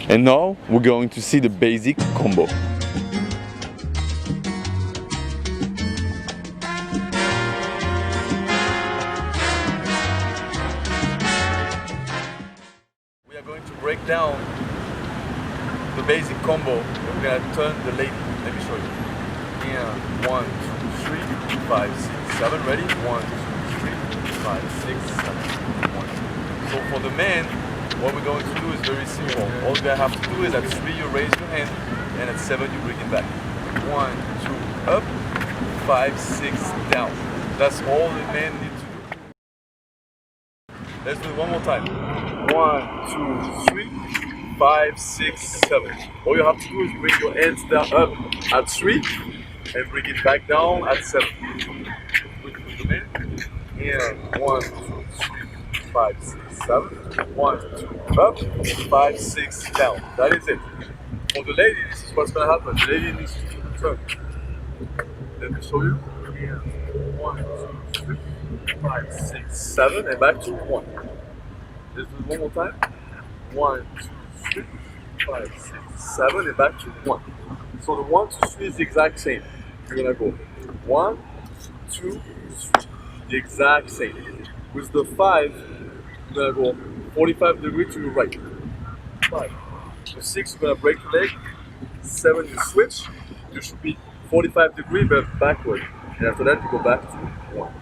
And now we're going to see the basic combo. We are going to break down the basic combo and we're going to turn the lady. Let me show you. And 1, 2, 3, 5, 6, 7. Ready? 1, 2, 3, 5, 6, 7. 1. So for the man, what we're going to do is very simple. All you have to do is at 3 you raise your hand and at 7 you bring it back. 1, 2, up, 5, 6, down. That's all the man needs to do. Let's do it one more time. 1, 2, 3, 5, 6, 7. All you have to do is bring your hands down up at 3 and bring it back down at 7. With the man. And 1, 2, 3, 5, 6, 7. 1, 2, up, 5, 6, down. That is it. For the lady, this is what's going to happen. The lady needs to turn. Let me show you. 1, 2, 3, 5, 6, 7, and back to 1. Let's do it one more time. 1, 2, 3, 5, 6, 7, and back to 1. So the 1, 2, 3 is the exact same. You're going to go 1, 2, 3. The exact same. With the 5, you're going to go 45 degrees to your right. 5. The 6, you're going to break your leg. 7, you switch. You should be 45 degrees but backward. And after that, you go back to 1.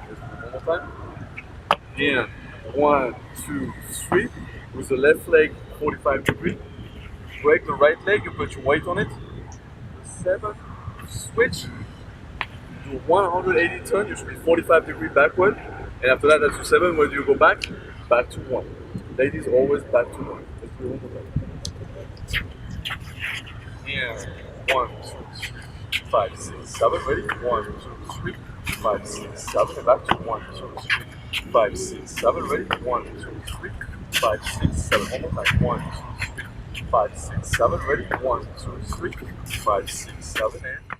Let's do it one more time. And 1, 2, 3. With the left leg, 45 degrees. Break the right leg, you put your weight on it. 7, switch. Do 180 turn, you should be 45 degrees backward. And after that, that's your 7. Where do you go back? Back to 1. Ladies, always back to 1. Let's do it one more time. And 1, 2, 3, 5, 6, 7. Ready? 1, 2, 3, 5, 6, 7. And back to 1, 2, 3, 5, 6, 7. Ready? 1, 2, 3, 5, 6, 7. One more time. 1, 2, 3, 5, 6, 7. Ready? 1, 2, 3, 5, 6, 7. And